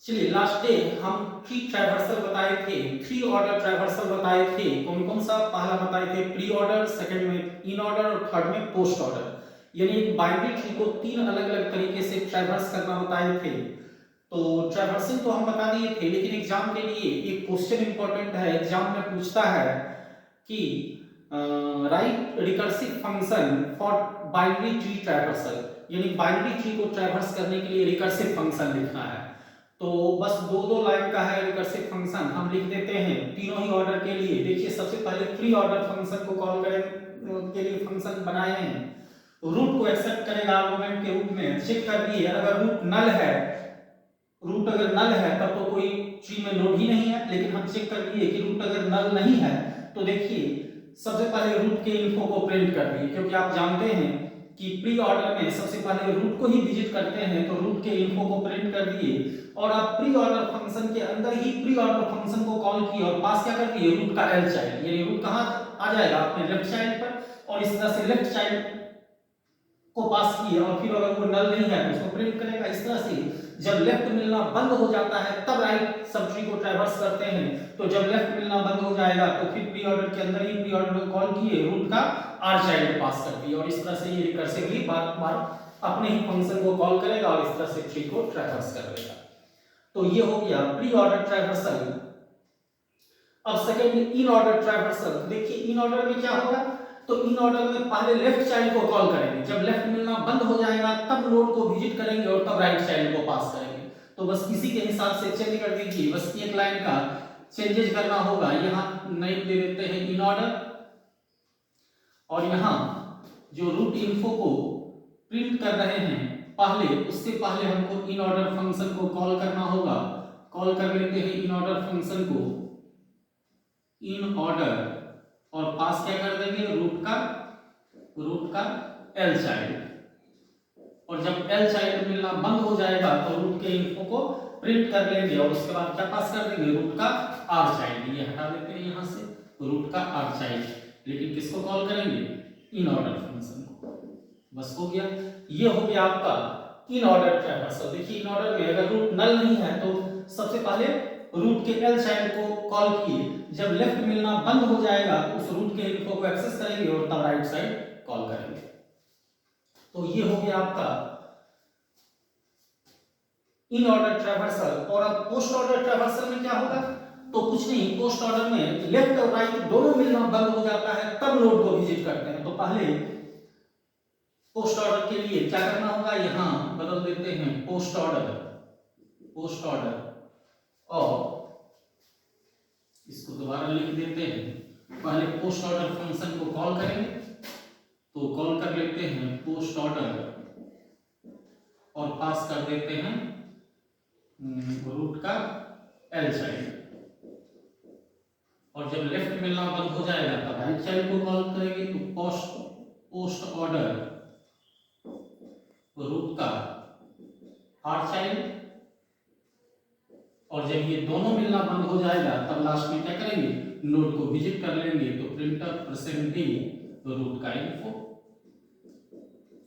चलिए last day हम tree traversal बताए थे, थ्री ऑर्डर ट्रैवर्सल बताए थे। कौन कौन सा? पहला बताए थे प्री ऑर्डर, सेकंड में इन ऑर्डर और थर्ड में पोस्ट ऑर्डर। यानी एक बाइनरी ट्री को तीन अलग अलग तरीके से ट्रैवर्स करना बताए थे। तो ट्रैवर्सिंग तो हम बता दिए थे, लेकिन एग्जाम के लिए एक क्वेश्चन इंपॉर्टेंट है। एग्जाम में पूछता है कि right recursive function for binary tree traversal, यानी बाइनरी ट्री को ट्रैवर्स करने के लिए रिकर्सिव फंक्शन लिखना है। तो बस दो दो लाइन का है रिकर्सिव फंक्शन, हम लिख देते हैं तीनों ही ऑर्डर के लिए। देखिए सबसे पहले प्री ऑर्डर फंक्शन को कॉल करें के लिए फंक्शन बनाए हैं। रूट को एक्सेप्ट करेगा आर्गुमेंट के रूप में, चेक कर लिए अगर रूट नल है, रूट अगर नल है तब तो कोई ट्री में नोड ही नहीं है। लेकिन हम चेक कर लिए कि रूट अगर नल नहीं है तो देखिए सबसे पहले रूट के इन्फो को प्रिंट कर दिए, क्योंकि आप जानते हैं कि प्री ऑर्डर में सबसे पहले रूट को ही विजिट करते हैं, तो रूट के इन्फो को प्रिंट कर दिए। और आप प्री ऑर्डर फंक्शन के अंदर ही प्री ऑर्डर फंक्शन को कॉल किए और पास क्या कर दिए? रूट का एल चाइल्ड, यानी रूट कहां आ जाएगा? अपने लेफ्ट चाइल्ड पर, और इस तरह से लेफ्ट चाइल्ड को पास किए। और फिर अगर वो नल नहीं है तो उसको प्रिंट करेगा। इस तरह से जब लेफ्ट मिलना बंद हो जाता है तब राइट सब ट्री को ट्रैवर्स करते हैं। तो जब लेफ्ट मिलना बंद हो जाएगा तो फिर प्री ऑर्डर के अंदर ही प्री ऑर्डर को कॉल किए, रूट का आर चाइल्ड पास कर दिए, और इस तरह से ये रिकर्सिवली बार बार अपने ही फंक्शन को कॉल करेगा और इस तरह से ट्री को ट्रैवर्स कर लेगा। तो ये हो गया प्री ऑर्डर ट्रैवर्सल। अब सेकंड इन ऑर्डर ट्रैवर्सल। देखिए इन ऑर्डर में क्या होगा? तो इन ऑर्डर में पहले लेफ्ट चाइल्ड को कॉल करेंगे, जब लेफ्ट मिलना बंद हो जाएगा तब नोड को विजिट करेंगे और तब राइट चाइल्ड को पास करेंगे। तो बस इसी के हिसाब से चेंज कर दीजिए, बस एक लाइन का चेंजेस करना होगा। यहां नेम दे देते हैं इन ऑर्डर, और यहां जो रूट इन्फो को प्रिंट कर रहे हैं पहले, उससे पहले हमको इन ऑर्डर फंक्शन को कॉल करना होगा। कॉल कर लेते हैं इन ऑर्डर फंक्शन को, इन ऑर्डर, और पास क्या कर देंगे? रूट का एल चाइल्ड। और जब एल चाइल्ड मिलना बंद हो जाएगा तो रूट के इन्फो को प्रिंट कर लेंगे और उसके बाद क्या पास कर देंगे? रूट का आर चाइल्ड। ये हटा देते हैं यहां से, रूट का आर चाइल्ड। लेकिन किसको कॉल करेंगे? इन ऑर्डर फंक्शन को। बस हो गया, ये हो गया आपका इन ऑर्डर ट्रैवर्सल। देखिए इन ऑर्डर में अगर रूट नल नहीं है तो सबसे पहले रूट के एल चाइल्ड को कॉल किए, जब लेफ्ट मिलना बंद हो जाएगा तो उस रूट के इन्फो को एक्सेस करेंगे और तब राइट साइड कॉल करेंगे। तो ये हो गया आपका इन ऑर्डर ट्रैवर्सल। और अब पोस्ट ऑर्डर ट्रैवर्सल में क्या होगा? तो कुछ नहीं, पोस्ट ऑर्डर में लेफ्ट और राइट दोनों मिलना बंद हो जाता है तब नोड को विजिट करते हैं। तो पहले पोस्ट ऑर्डर के लिए क्या करना होगा? यहां बदल देते हैं पोस्ट ऑर्डर, और इसको दोबारा लिख देते हैं। पहले पोस्ट ऑर्डर फंक्शन को कॉल करेंगे, तो कॉल कर लेते हैं पोस्ट ऑर्डर और पास कर देते हैं रूट का एल चाइल्ड। और जब लेफ्ट मिलना बंद हो जाएगा तब राइट चाइल्ड को कॉल करेंगे, तो पोस्ट ऑर्डर रूट का आर चाइल्ड। और जब ये दोनों मिलना बंद हो जाएगा तब लास्ट में क्या करेंगे? नोड को विजिट कर लेंगे, तो प्रिंटर प्रेजेंटिंग रूट का इन्फो।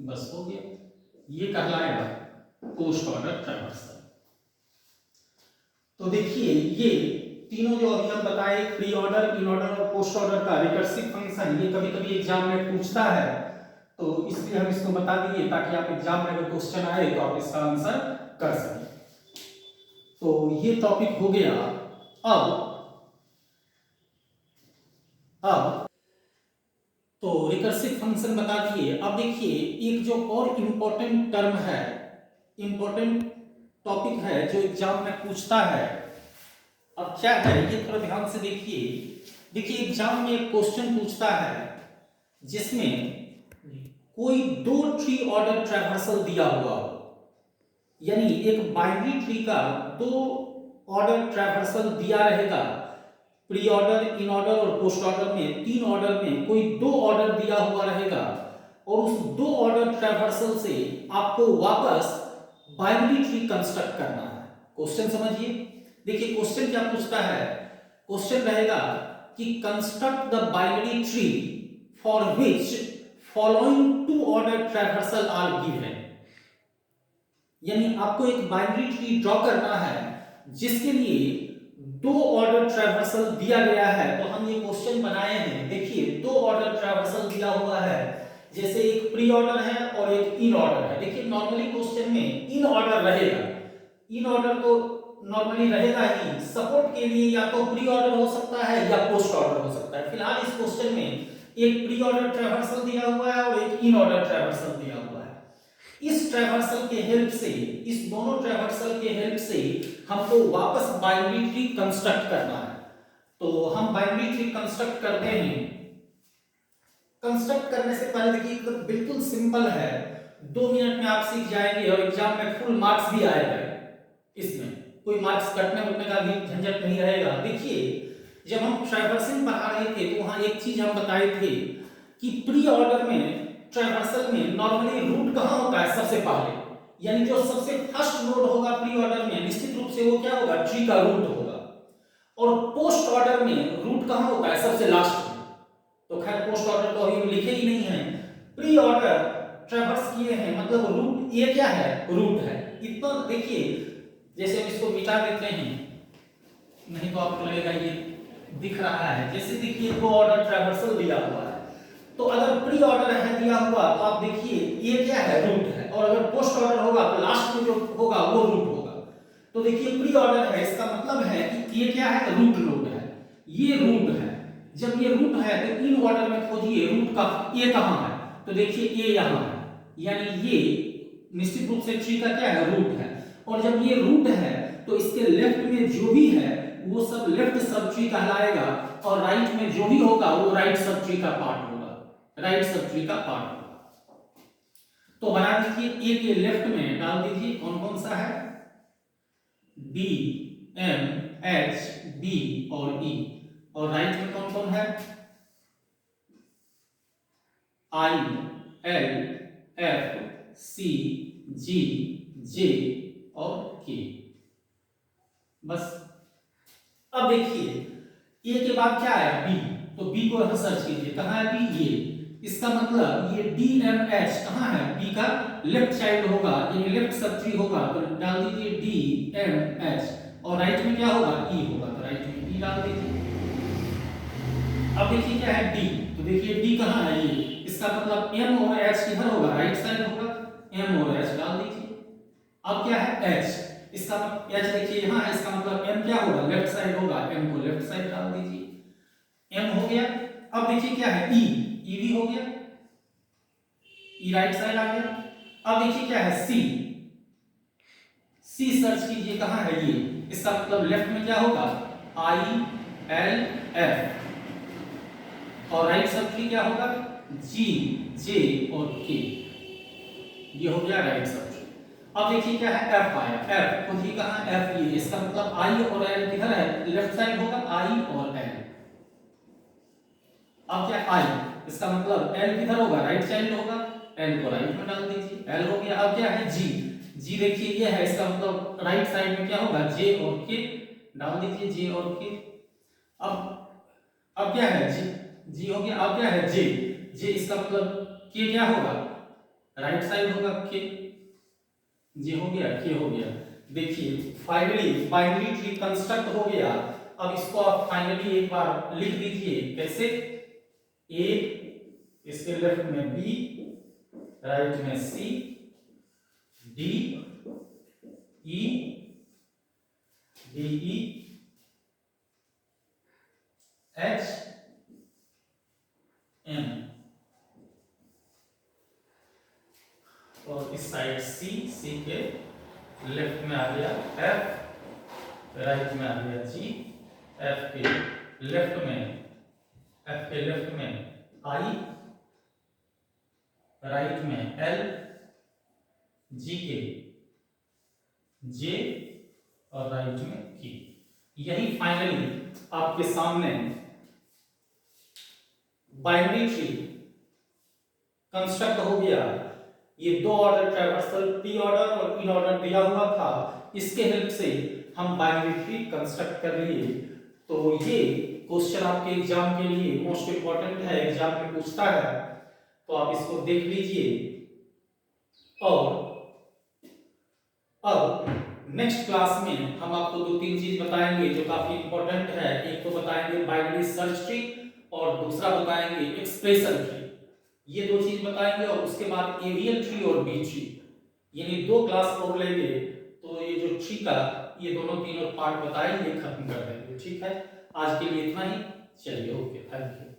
बस हो गया, ये कहलाएगा पोस्ट ऑर्डर ट्रैवर्सल। तो देखिए ये तीनों जो अभी हम बताए, प्री ऑर्डर, इन ऑर्डर और पोस्ट ऑर्डर का रिकर्सिव फंक्शन, ये कभी कभी एग्जाम में पूछता है, तो इसलिए हम इसको बता दिए ताकि आप एग्जाम में अगर क्वेश्चन आए तो आप इसका आंसर कर सकें। तो ये टॉपिक हो गया। अब तो रिकर्सिव फंक्शन बता दिए। अब देखिए एक जो और इंपॉर्टेंट टर्म है, इंपॉर्टेंट टॉपिक है जो एग्जाम में पूछता है। अब क्या है ये थोड़ा ध्यान से देखिए एग्जाम में एक क्वेश्चन पूछता है जिसमें कोई दो ट्री ऑर्डर ट्रैवर्सल दिया हुआ हो, यानी एक बाइनरी ट्री का दो ऑर्डर ट्रैवर्सल दिया रहेगा। प्री ऑर्डर, इन ऑर्डर और पोस्ट ऑर्डर में, तीन ऑर्डर में कोई दो ऑर्डर दिया हुआ रहेगा, और उस दो ऑर्डर ट्रैवर्सल से आपको वापस बाइनरी ट्री कंस्ट्रक्ट करना है। क्वेश्चन समझिए, देखिए क्वेश्चन क्या पूछता है? क्वेश्चन रहेगा कि construct the binary tree for which following two order traversal are given. यानी आपको एक बाइनरी ट्री ड्रॉ करना है जिसके लिए दो ऑर्डर ट्रैवर्सल दिया गया है, तो हम ये क्वेश्चन बनाए हैं। देखिए दो ऑर्डर ट्रैवर्सल दिया हुआ है, जैसे एक प्री ऑर्डर है और एक इन ऑर्डर है। देखिए नॉर्मली क्वेश्चन में इन ऑर्डर रहेगा, इन ऑर्डर तो नॉर्मली रहेगा ही। सपोर्ट के लिए या तो प्री ऑर्डर हो सकता है या पोस्ट ऑर्डर हो सकता है। फिलहाल इस क्वेश्चन में एक प्री ऑर्डर ट्रैवर्सल दिया हुआ है और एक इन ऑर्डर ट्रैवर्सल दिया हुआ है। इस ट्रैवर्सल के हेल्प से, इस दोनों ट्रैवर्सल के हेल्प से हमको वापस बाइनरी ट्री कंस्ट्रक्ट करना है। तो हम बाइनरी ट्री कंस्ट्रक्ट करते हैं। कंस्ट्रक्ट करने से पहले देखिए बिल्कुल सिंपल है, 2 मिनट में आप सीख जाएंगे और एग्जाम में फुल मार्क्स भी आएगा। इसमें कोई मार्क्स कटने उठने का भी झंझट नहीं रहेगा। देखिए जब हम ट्रैवर्सिंग पढ़ा रहे थे तो वहां एक चीज हम बताए थे कि प्री ऑर्डर में ट्रैवर्सल में नॉर्मली रूट कहां होता है, सबसे पहले, यानी जो सबसे फर्स्ट नोड होगा प्री ऑर्डर में निश्चित रूप से वो क्या होगा, ट्री का रूट होगा। और पोस्ट ऑर्डर में रूट कहां होता है, सबसे लास्ट में। तो खैर पोस्ट ऑर्डर तो अभी लिखे ही नहीं है, प्री ऑर्डर ट्रैवर्स किए हैं, मतलब रूट ये क्या है, रूट है। इतना देखिए, जैसे हम इसको मिटा देते हैं, नहीं तो आपको लगेगा ये दिख रहा है। जैसे देखिए दो ऑर्डर ट्रैवर्सल दिया हुआ है, तो अगर प्री ऑर्डर है दिया हुआ तो आप देखिए ये क्या है, रूट है। और अगर पोस्ट ऑर्डर होगा तो लास्ट में जो होगा वो रूट होगा। तो देखिए प्री ऑर्डर है, इसका मतलब है कि ये क्या है, रूट नोड है, ये रूट है। जब ये रूट है तो इन ऑर्डर में खोजिए रूट का ये कहां है, तो देखिए ये यहां है, यानी ये निश्चित रूप से ट्री का क्या है, रूट है। और जब ये रूट है तो इसके लेफ्ट में जो भी है वो सब लेफ्ट सब ट्री कहलाएगा, और राइट में जो भी होगा वो राइट सब ट्री का पार्ट होगा, राइट सब ट्री का पार्ट होगा। तो बना दीजिए, ए के लेफ्ट में डाल दीजिए कौन कौन सा है, डी एम एच बी और ई, और राइट में कौन कौन है, आई एल एफ सी जी जे और के। बस अब देखिए ए के बाद क्या है, बी, तो बी को यहां सर्च कीजिए, कहां है बी, ये। इसका मतलब ये डी एम एच कहां है, बी का लेफ्ट चाइल्ड होगा, यानी लेफ्ट सब ट्री होगा, तो डाल दीजिए डी एम एच, और राइट में क्या होगा, ई होगा, तो राइट में ई डाल दीजिए। अब देखिए क्या है, डी, तो देखिए डी कहां है, ये। इसका मतलब एम और एच किधर होगा, राइट साइड होगा, एम और एच डाल दीजिए। अब क्या है, एच, इसका एच देखिए यहां है, इसका मतलब एम क्या होगा, लेफ्ट साइड होगा, एम को लेफ्ट साइड डाल दीजिए, एम हो गया। अब देखिए क्या है, ई, ई भी हो गया, ई राइट साइड आ गया। अब देखिए क्या है, सी, सी सर्च कीजिए कहां है, ये। इसका मतलब लेफ्ट में क्या होगा, आई एल एफ, और राइट सब ट्री क्या होगा, जी जे और के, ये हो गया राइट सब ट्री। अब देखिए क्या है, एफ आया, एफ खोजिए कहां, एफ ये, इसका मतलब आई और एल किधर है, लेफ्ट साइड होगा, आई और एल। अब क्या आई, इसका मतलब एल किधर होगा, राइट चाइल्ड होगा, एल को राइट में डाल दीजिए, एल हो गया। अब क्या है, जी, जी देखिए ये है, इसका मतलब राइट साइड में क्या होगा, जे और के डाल दीजिए, जे और के। अब क्या है, जी, जी हो गया। अब क्या है, जे, जे इसका मतलब के क्या होगा, राइट साइड होगा, के, जे हो गया, के हो गया। देखिए फाइनली बाइनरी ट्री कंस्ट्रक्ट हो गया। अब इसको आप फाइनली एक बार लिख दीजिए, कैसे, ए, इसके लेफ्ट में बी, राइट में सी, D E, D E H M, और इस साइड सी, सी के लेफ्ट में आ गया एफ, राइट में आ गया जी, एफ के लेफ्ट में, एफ के लेफ्ट में आई, राइट में एल, जी के जे और राइट में के। यही फाइनली आपके सामने बाइनरी ट्री कंस्ट्रक्ट हो गया। ये दो ऑर्डर ट्रैवर्सल प्री ऑर्डर और इन ऑर्डर दिया हुआ था, इसके हेल्प से हम बाइनरी ट्री कंस्ट्रक्ट कर लिए। तो ये क्वेश्चन आपके एग्जाम के लिए मोस्ट इंपॉर्टेंट है, एग्जाम में पूछता है, तो आप इसको देख लीजिए। और अब नेक्स्ट क्लास में हम आपको दो तीन चीज बताएंगे जो काफी इंपॉर्टेंट है। एक तो बताएंगे बाइनरी सर्च ट्री और दूसरा बताएंगे एक्सप्रेशन ट्री। ये दो चीज बताएंगे और उसके बाद एवियल ट्री और बी ट्री, यानी दो क्लास और लेंगे तो ये जो ट्री का ये दोनों तीनों पार्ट बताएंगे, खत्म कर देंगे। ठीक है, आज के लिए इतना ही। चलिए, ओके, थैंक यू।